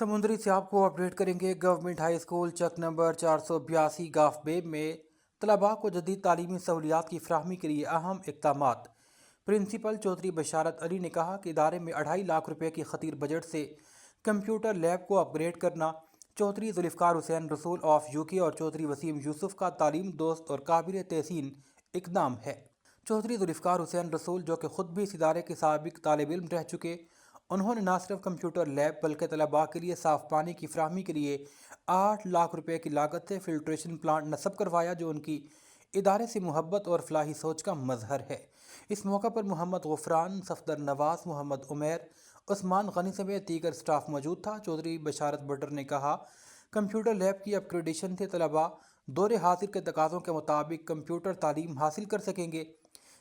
समुद्री से आपको अपडेट करेंगे। गवर्नमेंट हाई स्कूल चक नंबर 482 गाफ बेब में तलबा को जदीद तालीमी सहूलियात की फराहमी के लिए अहम इक़दामात। प्रिंसिपल चौधरी बशारत अली ने कहा कि इदारे में 2.5 लाख रुपए की खतीर बजट से कंप्यूटर लैब को अपग्रेड करना चौधरी जुल्फ़िकार हुसैन रसूल ऑफ यूके और चौधरी वसीम यूसुफ का तालीम दोस्त और काबिल तहसीन इक़दाम है। चौधरी जुल्फ़िकार हुसैन रसूल, जो कि ख़ुद भी इस इदारे के साबिक़ तालिब इल्म रह चुके, उन्होंने न सिर्फ कंप्यूटर लैब बल्कि तलबा के लिए साफ़ पानी की फराहमी के लिए 8 लाख रुपए की लागत से फिल्ट्रेशन प्लांट नस्ब करवाया, जो उनकी इदारे से मोहब्बत और फलाही सोच का मजहर है। इस मौका पर मोहम्मद गुफरान, सफदर नवाज, मोहम्मद उमैर, उस्मान गनी समेत दीगर स्टाफ मौजूद था। चौधरी बशारत बटर ने कहा, कंप्यूटर लैब की अपग्रेडेशन से तलबा दौरे हाजिर के तकाज़ों के मुताबिक कंप्यूटर तालीम हासिल कर सकेंगे।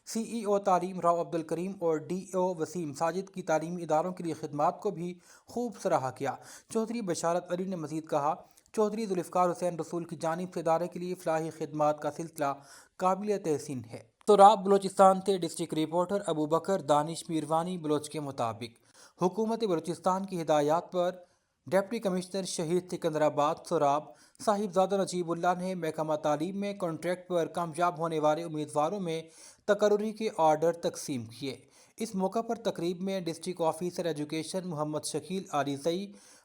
CEO तालीम राव अब्दुल करीम और DO वसीम साजिद की तालीमी इदारों के लिए खिदमात को भी खूब सराहा किया। चौधरी बशारत अली ने मज़ीद कहा, चौधरी जुल्फ़िकार हुसैन रसूल की जानिब से इदारे के लिए फलाही खिदमात का सिलसिला काबिल तहसीन है। तो राब बलोचिस्तान से डिस्ट्रिक्ट रिपोर्टर अबू बकर दानिश मीरवानी बलोच के मुताबिक हुकूमत बलोचिस्तान की हिदायत पर डिप्टी कमिश्नर शहीद सिकंदराबाद सोराब साहिबजादा नजीबुल्लाह ने महकमा तालीम में कॉन्ट्रैक्ट पर कामयाब होने वाले उम्मीदवारों में तकर्री के ऑर्डर तकसीम किए। इस मौका पर तकरीब में district officer education Mohammad Shakeel Alizai,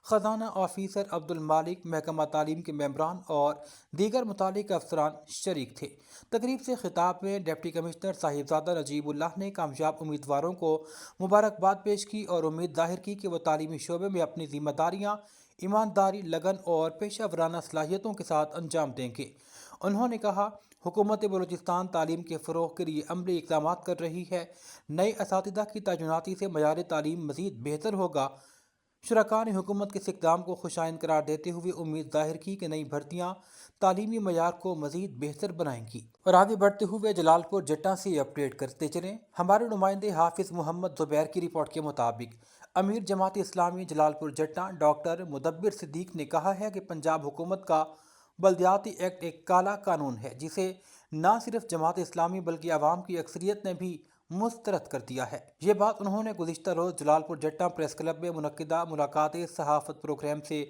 ख़जाना ऑफिसर अब्दुल मालिक, महकमा तालीम के मेंबरान और दीगर मुतालिक अफसरान शरीक थे। तकरीब से खिताब में डिप्टी कमिश्नर साहिबजादा नजीबुल्लाह ने कामयाब उम्मीदवारों को मुबारकबाद पेश की और उम्मीद जाहिर की कि वह तालीमी शोबे में अपनी जिम्मेदारियाँ ईमानदारी, लगन और पेशा वराना सलाहियतों के साथ अंजाम देंगे। उन्होंने कहा, हुकूमत बलूचिस्तान तालीम के फ़रोग़ के लिए अमली इक़दाम कर रही है। नए असातिज़ा की तैनाती से मयार तालीम मज़ीद बेहतर होगा। शुरका ने हुकूमत के इस इक़दाम को खुशाइन करार देते हुए उम्मीद ज़ाहिर की कि नई भर्तियाँ तालीमी मयार को मज़ीद बेहतर बनाएंगी। और आगे बढ़ते हुए जलालपुर जट्टा से अपडेट करते चलें। हमारे नुमाइंदे हाफिज़ मोहम्मद ज़ुबैर की रिपोर्ट के मुताबिक अमीर जमात इस्लामी जलालपुर जट्टा डॉक्टर मुदब्बिर सिद्दीक ने कहा है कि पंजाब हुकूमत का बल्दियाती एक्ट एक काला कानून है, जिसे न सिर्फ जमात इस्लामी बल्कि आवाम की अक्सरियत ने भी मुस्तरद कर दिया है। ये बात उन्होंने गुज़िश्ता रोज़ जलालपुर जट्टा प्रेस क्लब में मुनक्किदा मुलाकात सहाफ़त प्रोग्राम से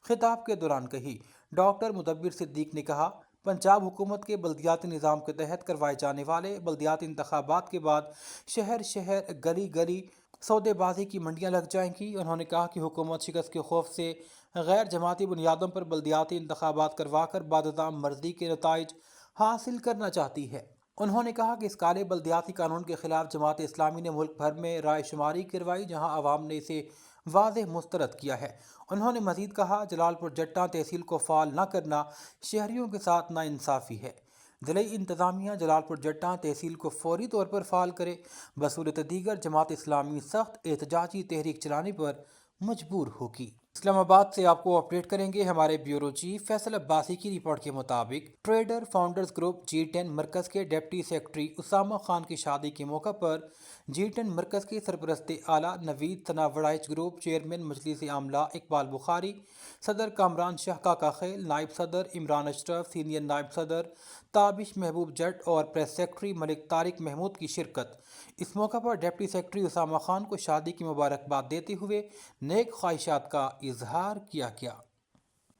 खिताब के दौरान कही। डॉक्टर मुदब्बिर सिद्दीक ने कहा, पंजाब हुकूमत के बल्दियाती निज़ाम के तहत करवाए जाने वाले बल्दियाती इंतखाबात के बाद शहर शहर गली गली सौदेबाजी की मंडियाँ लग जाएंगी। उन्होंने कहा कि हुकूमत शिकस्त के खौफ से गैर जमाती बुनियादों पर बल्दियाती इंतखाबात करवा कर बाददाम मर्जी के नताइज हासिल करना चाहती है। उन्होंने कहा कि इस काले बल्दियाती कानून के खिलाफ जमात इस्लामी ने मुल्क भर में राय शुमारी करवाई, जहाँ आवाम ने इसे वाज़ेह मुस्तरद किया है। उन्होंने मज़ीद कहा, जलालपुर जट्टा तहसील को फ़ाल न करना शहरियों के साथ नाइंसाफ़ी है। ज़िले इंतज़ामिया जलालपुर जट्टा तहसील को फौरी तौर पर फ़ाल करे, बसूरत दीगर जमात इस्लामी सख्त एहतजाजी तहरीक चलाने पर मजबूर होगी। इस्लामाबाद से आपको अपडेट करेंगे हमारे ब्यूरो चीफ फैसल अब्बासी की रिपोर्ट के मुताबिक ट्रेडर फाउंडर्स ग्रुप G10 मरकज़ के डिप्टी सेक्रेटरी उसामा खान की शादी के मौका पर G10 मरकज़ के सरपरस्त आला नवीद सना वड़ाइच ग्रुप चेयरमैन मजलिस आमला इकबाल बुखारी, सदर कामरान शाह काका खेल, नायब सदर इमरान अशरफ, सीनियर नायब सदर ताबिश महबूब जट और प्रेस सेक्रेटरी मलिक तारिक महमूद की शिरकत। इस मौका पर डिप्टी सेक्रेटरी उसामा खान को शादी की मुबारकबाद देते हुए नेक ख्वाहिशात का इजहार किया गया।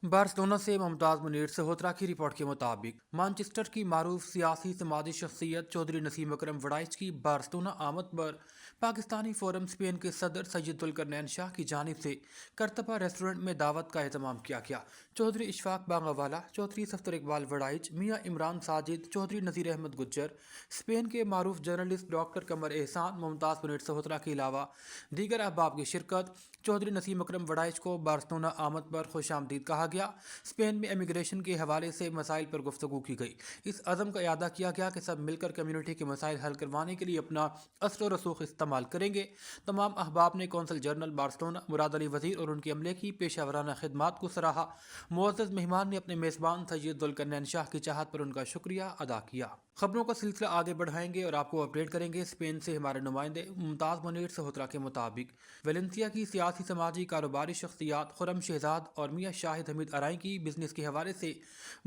बार्सिलोना से मुमताज़ मुनीर सहोत्रा की रिपोर्ट के मुताबिक मानचेस्टर की मारूफ सियासी समाजी शख्सियत चौधरी नसीम अकरम वड़ाइच की बार्सिलोना आमद पर पाकिस्तानी फोरम स्पेन के सदर सैयद जुल्करनैन शाह की जानिब से करतबा रेस्टोरेंट में दावत का एहतमाम किया गया। चौधरी इशफाक बांगावाला, चौधरी सफ्तर इकबाल वड़ाइच, मियाँ इमरान साजिद, चौधरी नज़ीर अहमद गुज्जर, स्पेन के मारूफ जर्नलिस्ट डॉक्टर कमर एहसान, मुमताज़ मुनीर सहोत्रा के अलावा दीगर अहबाब की शिरकत। चौधरी नसीम अकरम वड़ाइच को बार्सिलोना आमद पर खुशामदीद कहा गया। स्पेन में इमिग्रेशन के हवाले से मसाइल पर गुफ्तगू की गई। इस अज़म का इयादा किया गया कि सब मिलकर कम्युनिटी के मसाइल हल करवाने के लिए अपना असर व रसूख इस्तेमाल करेंगे। तमाम अहबाब ने consul general Barcelona Murad Ali वज़ीर और उनके अमले की पेशा वराना खिदमात को सराहा। मुअज़्ज़ज़ मेहमान ने अपने मेज़बान सैयद जुल्करनैन शाह की चाहत पर उनका शुक्रिया अदा किया। खबरों का सिलसिला आगे बढ़ाएंगे और आपको अपडेट करेंगे। स्पेन से हमारे नुमाइंदे मुमताज़ मुनीर सहोत्रा के मुताबिक वेलेंसिया की सियासी, समाजी, कारोबारी शख्सियात खुर्रम शहजाद और मियां शाहिद हमीद अराई की बिजनेस के हवाले से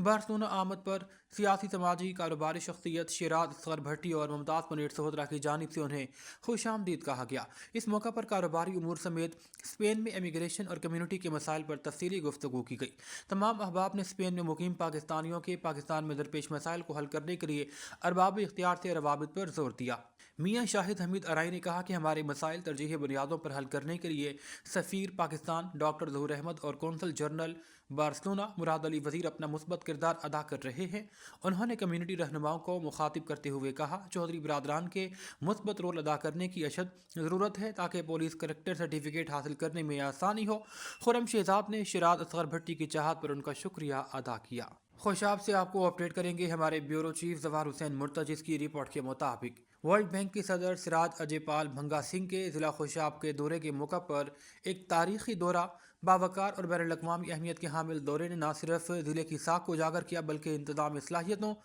बार्सिलोना आमद पर सियासी, समाजी, कारोबारी शख्सियत शिराज असगर भट्टी और मुमताज़ मुनीर सहोत्रा की जानिब से उन्हें खुश आमदीद कहा गया। इस मौका पर कारोबारी उमूर समेत स्पेन में इमिग्रेशन और कम्यूनिटी के मसाइल पर तफसीली गुफ्तगू की गई। तमाम अहबाब ने स्पेन में मुकीम पाकिस्तानियों के पाकिस्तान में दरपेश मसाइल को हल करने के लिए अरबाब इख्तियार से रवाबित पर जोर दिया। मियां शाहिद हमीद अराई ने कहा कि हमारे मसाइल तरजीही बुनियादों पर हल करने के लिए सफ़ीर पाकिस्तान डॉक्टर ज़हूर अहमद और consul general Barcelona Murad Ali वज़ीर अपना मुस्बत किरदार अदा कर रहे हैं। उन्होंने कम्यूनिटी रहनुमाओं को मुखातिब करते हुए कहा, चौधरी बरादरान के मुस्बत रोल अदा करने की अशद ज़रूरत है ताकि पुलिस करेक्टर सर्टिफिकेट हासिल करने में आसानी हो। खुर्रम शहजाद ने शिराज असगर भट्टी की चाहत पर उनका शुक्रिया अदा किया। खुशाब से आपको अपडेट करेंगे हमारे ब्यूरो चीफ ज़फ़र हुसैन मुर्तज़ की रिपोर्ट के मुताबिक वर्ल्ड बैंक के सदर सिराज अजयपाल भंगा सिंह के ज़िला खुशाब के दौरे के मौका पर एक तारीखी दौरा बावकार और बैनुल-अक़वामी अहमियत के हामिल दौरे ने न सिर्फ ज़िले की साख को उजागर किया बल्कि इंतज़ामी सलाहियतों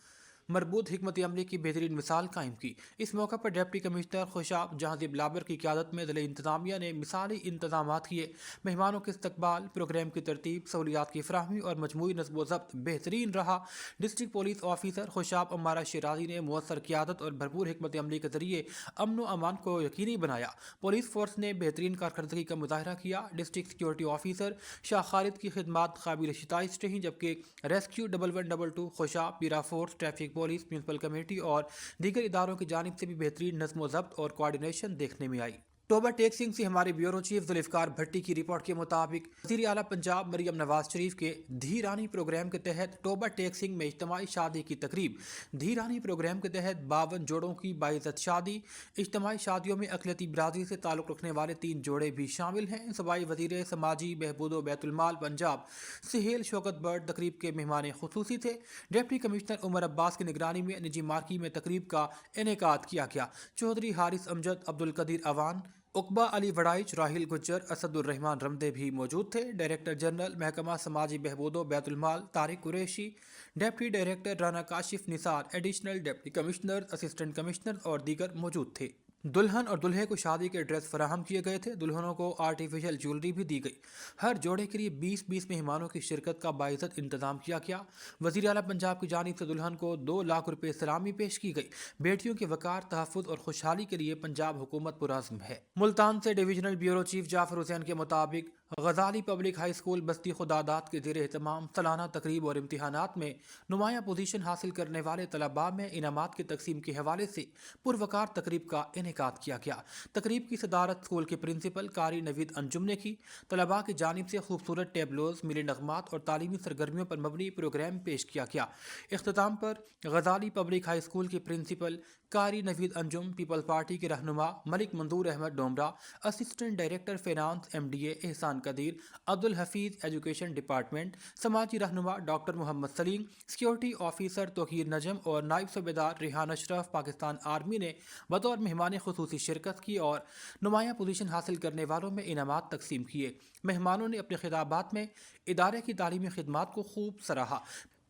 मरबूत हिकमत अमली की बेहतरीन मिसाल कायम की। इस मौका पर डिप्टी कमिश्नर खुशाब जहांजीब लाबर की क़यादत में ज़िले इंतज़ामिया ने मिसाली इंतजाम किए। मेहमानों के इस्तकबाल, प्रोग्राम की तरतीब, सहूलियात की फ़राहमी और मजमूई नस्ब व ज़ब्त बेहतरीन रहा। District police officer Khushab Ammara Shirazi ने मुअस्सर क़यादत और भरपूर हिकमत अमली के ज़रिए अमन व अमान को यकीनी बनाया। पुलिस फोर्स ने बेहतरीन कारकर्दगी का मुजाहरा किया। District security officer Shah Khalid की खिदमात काबिल शितायत रहीं, जबकि रेस्क्यू 1112 खुशाब, पीरा force, traffic police, municipal committee और दीगर इदारों की जानिब से भी बेहतरीन नज़्म व ज़ब्त और कोऑर्डिनेशन देखने में आई। टोबा टेक्सिंग से हमारे ब्यूरो चीफ जुल्फ़िकार भट्टी की रिपोर्ट के मुताबिक वज़ीर आला पंजाब मरियम नवाज शरीफ के धी रानी प्रोग्राम के तहत टोबा टेक्सिंग में इज्तिमाई शादी की तकरीब। धी रानी प्रोग्राम के तहत 52 जोड़ों की बाइज़्ज़त शादी। इज्तिमाई शादियों में अक़लियती बिरादरी से ताल्लुक़ रखने वाले 3 जोड़े भी शामिल हैं। सूबाई वज़ीर समाजी बहबूद व बैतुल-माल पंजाब सुहेल शौकत बर्ड तकरीब के मेहमान खुसूसी थे। डिप्टी कमिश्नर उमर अब्बास की निगरानी में निजी मार्की में तकरीब का इनेकाद किया गया। चौधरी हारिस अमजद, अब्दुल कदीर अवान, उकबा अली वड़ाइच, राहिल गुज्जर, असदुर रहमान रमदे भी मौजूद थे। डायरेक्टर जनरल महकमा समाजी बहबूद व बैतुल-माल Tariq Qureshi, deputy director Rana Kashif Nisar, additional deputy commissioner, assistant commissioner और दीगर मौजूद थे। दुल्हन और दुल्हे को शादी के ड्रेस फराहम किए गए थे। दुल्हनों को आर्टिफिशियल ज्वेलरी भी दी गई। हर जोड़े के लिए 20-20 मेहमानों की शिरकत का बाइज़्ज़त इंतजाम किया गया। वज़ीर आला पंजाब की जानिब से दुल्हन को 2 लाख रुपए सलामी पेश की गई। बेटियों के वकार, तहफ़्फ़ुज़ और खुशहाली के लिए पंजाब हुकूमत पुरअज़्म है। मुल्तान से divisional bureau chief Jafar Hussain के मुताबिक गज़ाली पब्लिक हाई स्कूल बस्ती खुदादात के ज़ेर एहतमाम सालाना तकरीब और इम्तिहानात में नुमाया पोजीशन हासिल करने वाले तलबा में इनामात की तकसीम के हवाले से पुरवकार तकरीब का इनेकाद किया गया। तकरीब की सदारत स्कूल के प्रिंसिपल कारी नवीद अंजुम ने की। तलबा की जानिब से खूबसूरत टेबलोज, मिली नगमात और तालीमी सरगर्मियों पर मबनी प्रोग्राम पेश किया गया। इख्तिताम पर गज़ाली पब्लिक हाई स्कूल के प्रिंसिपल कारी नवीद अंजुम, पीपल्स पार्टी के रहनुमा Malik Mandoor Ahmad Domra, assistant director finance MDA Ehsan Qadeer, Abdul Hafeez education department, समाजी रहनुमा doctor Mohammad Saleem, security officer Tauqeer Najam और नायब सूबेदार रिहान अशरफ पाकिस्तान आर्मी ने बतौर मेहमान खुसूसी शिरकत की और नुमाया पोजीशन हासिल करने वालों में इनामात तकसीम किए। मेहमानों ने अपने खिताबात में इदारे की तालीमी खिदमात को खूब सराहा।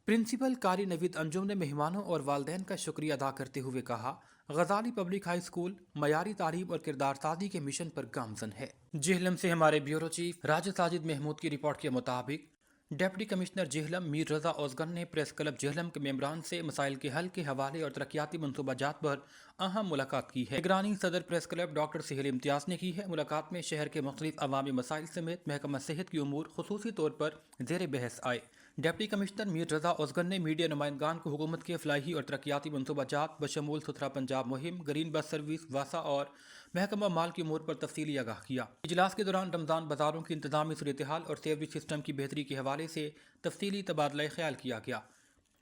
प्रिंसिपल कारी नवीद अंजुम ने मेहमानों और वालदैन का शुक्रिया अदा करते हुए कहा, गज़ाली पब्लिक हाई स्कूल मयारी तालीम और किरदार साजी के मिशन पर गामजन है। जेहलम से हमारे ब्यूरो चीफ राजा साजिद महमूद की रिपोर्ट के मुताबिक डिप्टी कमिश्नर जेहलम मीर रजा ओज़गन ने प्रेस क्लब जेहलम के मेंबरान से मसाइल के हल के हवाले और तरक्याती मनसूबाजात पर अहम मुलाकात की है। निगरानी सदर प्रेस क्लब डॉक्टर सुहेल इम्तियाज़ ने की है। मुलाकात में शहर के मुख्तलिफ अवामी मसाइल समेत महकमा सेहत की उमूर खुसूसी तौर पर ज़ेर बहस आए। डिप्टी कमिश्नर मीर रजा ओज़गन ने मीडिया नुमाइंदगान को हुकूमत के फलाही और तरक्याती मनसूबाजात बशमूल सुथरा पंजाब मुहिम, ग्रीन बस सर्विस, वासा और महकमा माल की उमूर पर तफसीली आगाह किया। इजलास के दौरान रमज़ान बाजारों की इंतजामी सूरत हाल और सेवरेज सिस्टम की बेहतरी के हवाले से तफसीली तबादला ख्याल किया गया।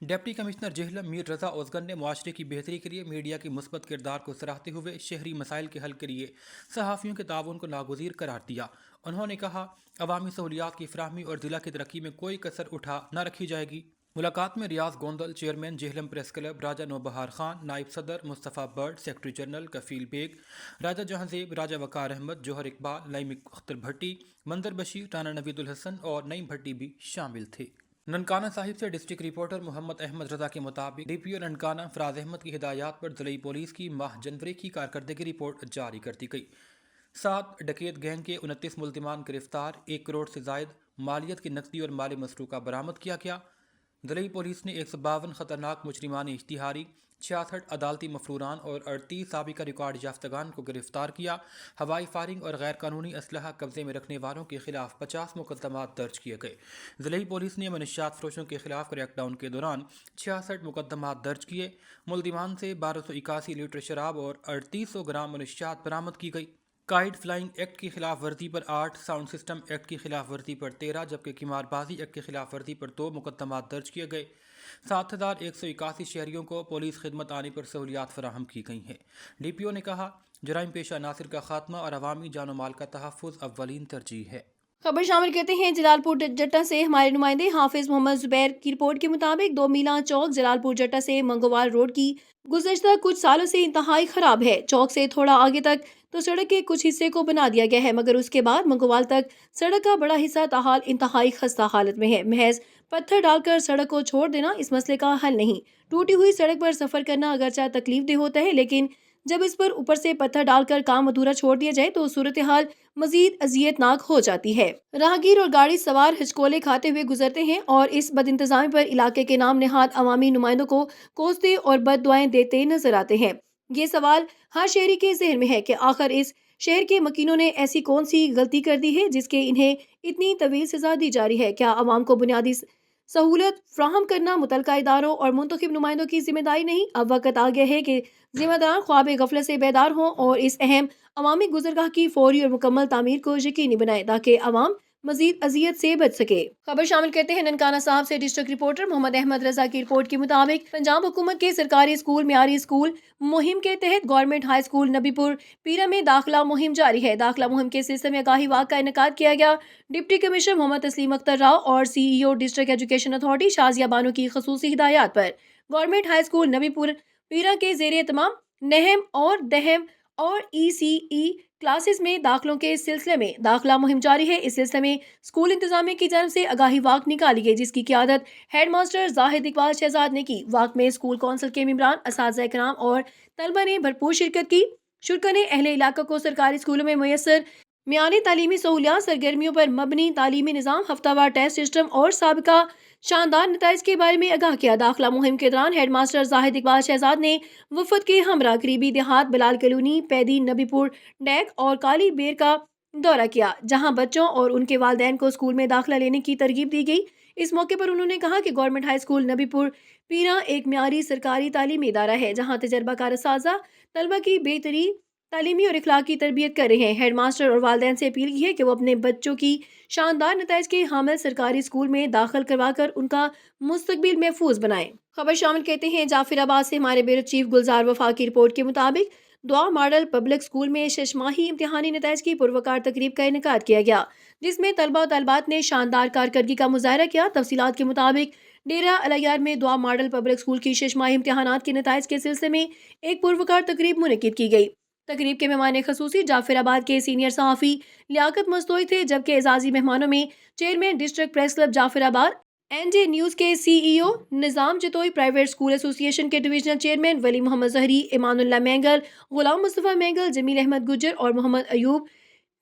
डिप्टी कमिश्नर जेहलम मीर रजा ओज़गन ने मुआशरे की बेहतरी के लिए मीडिया के मुस्बत किरदार को सराहते हुए शहरी मसाइल के हल के लिए सहाफ़ियों के ताउन को नागुज़ीर करार दिया। उन्होंने कहा, अवामी सहूलियात की फराहमी और ज़िला की तरक्की में कोई कसर उठा न रखी जाएगी। मुलाकात में Riaz Gondal, chairman Jhelum press club, Raja Naubahar Khan, नायब सदर मुस्तफ़ा बर्ड, सेक्रेटरी जनरल कफील बेग, राजा जहांजेब, राजा वकार अहमद, जौहर इकबाल, नईम अख्तर भट्टी, मंजर बशीर, राना नवीदुल हसन और नईम भट्टी भी शामिल थे। ननकाना साहिब से डिस्ट्रिक्ट रिपोर्टर मोहम्मद अहमद रजा के मुताबिक डीपीओ ननकाना फराज अहमद की हिदायत पर ज़िले पुलिस की माह जनवरी की कारकर्दगी रिपोर्ट जारी कर दी गई। 7 डकैत गैंग के 29 मुल्जिमान गिरफ्तार, 1 करोड़ से जायद मालियत की नकदी और माली मसरूका बरामद किया गया। ज़िले पुलिस ने 152 खतरनाक मुजरिमान इश्तिहारी, 66 अदालती मफरूरान और 38 साबिका रिकॉर्ड याफ्तगान को गिरफ्तार किया। हवाई फायरिंग और गैर कानूनी असलहा कब्जे में रखने वालों के खिलाफ 50 मुकदमात दर्ज किए गए। ज़िले पुलिस ने मनशियात फरोशों के खिलाफ क्रैकडाउन के दौरान 66 मुकदमात दर्ज किए। मुल्जिमान से 1281 लीटर शराब और 3800 ग्राम मनशियात बरामद की गई। काइट फ्लाइंग एक्ट की खिलाफ वर्जी पर 8, साउंड सिस्टम एक्ट की खिलाफ वर्जी पर 13 जबकि किमारबाजी एक्ट की खिलाफ वर्जी पर 2 मुकदमात दर्ज किए गए। 7181 शहरियों को पुलिस खिदमत आने पर सहूलियात फराहम की गई हैं। डीपीओ ने कहा, जराइम पेशा नासिर का खात्मा और अवामी जानो माल का तहफ़्फ़ुज़ अव्वलीन तरजीह है। खबर शामिल करते हैं जलालपुर जट्टा से हमारे नुमाइंदे हाफिज मोहम्मद जुबैर की रिपोर्ट के मुताबिक 2 मीला चौक जलालपुर जट्टा से मंगोवाल रोड की गुज़श्ता कुछ सालों से इंतहाई खराब है। चौक से थोड़ा आगे तक तो सड़क के कुछ हिस्से को बना दिया गया है, मगर उसके बाद मंगोवाल तक सड़क का बड़ा हिस्सा ताहाल इंतहाई खस्ता हालत में है। महज पत्थर डालकर सड़क को छोड़ देना इस मसले का हल नहीं। टूटी हुई सड़क पर सफर करना अगरचा तकलीफ दे होता है, लेकिन जब इस पर ऊपर से पत्थर डालकर काम अधूरा छोड़ दिया जाए तो सूरत हाल मजीद अजियतनाक हो जाती है। राहगीर और गाड़ी सवार हिचकोले खाते हुए गुजरते हैं और इस बदइंतजामी पर इलाके के नाम नेहाद अवामी नुमाइंदों को कोसते और बददुआएं देते नजर आते हैं। ये सवाल हर शहरी के जहन में है कि आखिर इस शहर के मकीनों ने ऐसी कौन सी गलती कर दी है जिसके इन्हें इतनी तवील सजा दी जा रही है। क्या आवाम को बुनियादी सहूलत फ्राहम करना मुतलका इदारों और मुंतखब नुमाइंदों की जिम्मेदारी नहीं? अब वक्त आ गया है कि जिम्मेदार ख्वाब गफलत से बेदार हों और इस अहम अवामी गुजरगाह की फौरी और मुकम्मल तामीर को यकीनी बनाए ताकि अवाम मजीद अजियत से बच सके। खबर शामिल करते हैं ननकाना साहब से डिस्ट्रिक्ट रिपोर्टर मोहम्मद अहमद रजा की रिपोर्ट के मुताबिक पंजाब हुकूमत के सरकारी स्कूल म्यारी स्कूल मुहिम के तहत गवर्नमेंट हाई स्कूल नबीपुर पीरा में दाखिला मुहिम जारी है। दाखिला मुहिम के सिलसिले में आगाही वाक का इनेकाद किया गया। डिप्टी कमिश्नर मोहम्मद तस्लीम अख्तर राव और CEO district education authority Shazia Bano की खसूसी हिदायत पर गवर्नमेंट हाई स्कूल नबीपुर पीरा के जेर तमाम नहम और दहम और ECE क्लासेस में दाखिलों के सिलसिले में दाखिला मुहिम जारी है। इस सिलसिले में स्कूल इंतजामिया की जानब से आगाही वाक निकाली गई, जिसकी क़ियादत हेड मास्टर जाहिद इकबाल शहजाद ने की। वाक में स्कूल कौंसिल के मेंबरान, असातिज़ा इकराम और तलबा ने भरपूर शिरकत की। शुरा ने अहले इलाका को सरकारी स्कूलों में मुयसर मियानी तालीमी सहूलियात, सरगर्मियों पर मबनी तालीमी निज़ाम, हफ्तावार टेस्ट सिस्टम और साबिका शानदार नताइज के बारे में आगाह किया। दाखिला मुहिम के दौरान हेड मास्टर जाहिद इकबाल शहजाद ने वफद के हमरा करीबी देहात बिलाल कलोनी, पैदी, नबीपुर, डैक और काली बेर का दौरा किया, जहां बच्चों और उनके वालिदैन को स्कूल में दाखिला लेने की तरगीब दी गई। इस मौके पर उन्होंने कहा कि गवर्नमेंट हाई स्कूल नबीपुर पीरा एक म्यारी सरकारी तालीमी इदारा है, जहाँ तजर्बाकार असातिज़ा तलबा की बेहतरी तालीमी और इखलाकी तरबियत कर रहे हैं। हेड मास्टर और वालिदैन से अपील की है कि वो अपने बच्चों की शानदार नताइज के हामिल सरकारी स्कूल में दाखिल करवाकर उनका मुस्तकबिल महफूज बनाएं। खबर शामिल कहते हैं जाफिराबाद से हमारे ब्यूरो चीफ गुलजार वफा की रिपोर्ट के मुताबिक दुआ मॉडल पब्लिक स्कूल में शशमाही इम्तिहानी नताइज की पुरवकार तकरीब का इनेकाद किया गया, जिसमें तलबा और तलबात ने शानदार कारकर्दगी का मुजाहरा किया। तफसीलात के मुताबिक डेरा अलयार में दुआ मॉडल पब्लिक स्कूल की शशमाही इम्तिहानात के नताइज के सिलसिले में एक पुरवकार तकरीब मुनक्किद की गई। तकरीब के मेहमान खसूसी जाफिराबाद के सीनियर सहाफ़ी लियाकत मस्तोई थे, जबकि एजाजी मेहमानों में chairman district press club Jafarabad, NJ news के CEO Nizam Jatoi, private school association के डिविजनल चेयरमैन वली मोहम्मद जहरी, इमानुल्लाह मैंगल, गुलाम मुस्तफ़ा मैंगल, जमील अहमद गुज्जर और मोहम्मद अयूब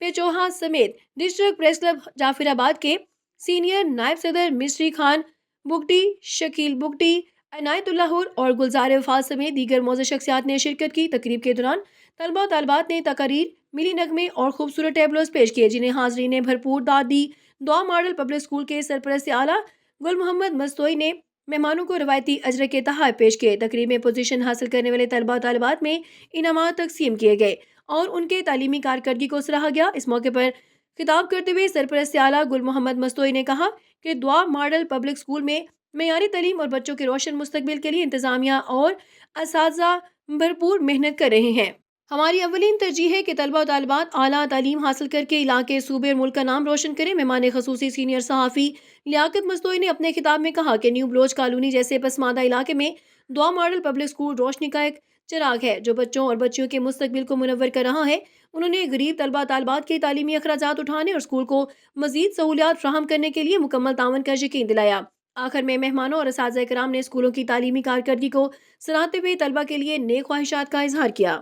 पेचोहा समेत डिस्ट्रिक्ट प्रेस क्लब जाफिराबाद के सीनियर नायब सदर मिस्ट्री खान बुगटी, शकील बुगटी, अनायतुल्लाह और गुलजार वफात समेत दीगर मौजूद शख्सियात ने शिरकत की। तकरीब के दौरान तलबा और तलबात ने तकारीर, मिली नगमे और खूबसूरत टैबलोस पेश किए, जिन्हें हाजरीन ने भरपूर दाद दी। दुआ मॉडल पब्लिक स्कूल के सरपरस्त आला गुल मोहम्मद मस्तोई ने मेहमानों को रवायती अजर के तहफ़ पेश किए। तकरीब में पोजीशन हासिल करने वाले तलबा और तलबात में इनामात तकसीम किए गए और उनके तालीमी कारकर्दगी को सराहा गया। इस मौके पर खिताब करते हुए सरपरस्त आला गुल मोहम्मद मस्तोई ने कहा कि दुआ मॉडल पब्लिक स्कूल में मेयारी तालीम और बच्चों के रोशन मुस्तकबिल के लिए इंतजामिया और असातिज़ा भरपूर मेहनत कर रहे हैं। हमारी अव्वलीन तरजीह है कि तलबा और तालिबात आला तालीम हासिल करके इलाके, सूबे और मुल्क का नाम रोशन करें। मेहमान खसूसी सीनियर सहाफ़ी लियाकत मस्तोई ने अपने खिताब में कहा कि न्यू बलोच कॉलोनी जैसे पसमानदा इलाके में दुआ मॉडल पब्लिक स्कूल रोशनी का एक चिराग है, जो बच्चों और बच्चियों के मुस्तकबिल को मुनव्वर कर रहा है। उन्होंने गरीब तलबा तालिबात के तालीमी अखराजात उठाने और स्कूल को मजीद सहूलियात फ्राहम करने के लिए मुकम्मल तावन का यकीन दिलाया। آخر میں مہمانوں اور اساتذہ کرام نے اسکولوں کی تعلیمی کارکردگی کو سراہتے ہوئے طلبہ کے لیے نیک خواہشات کا اظہار کیا۔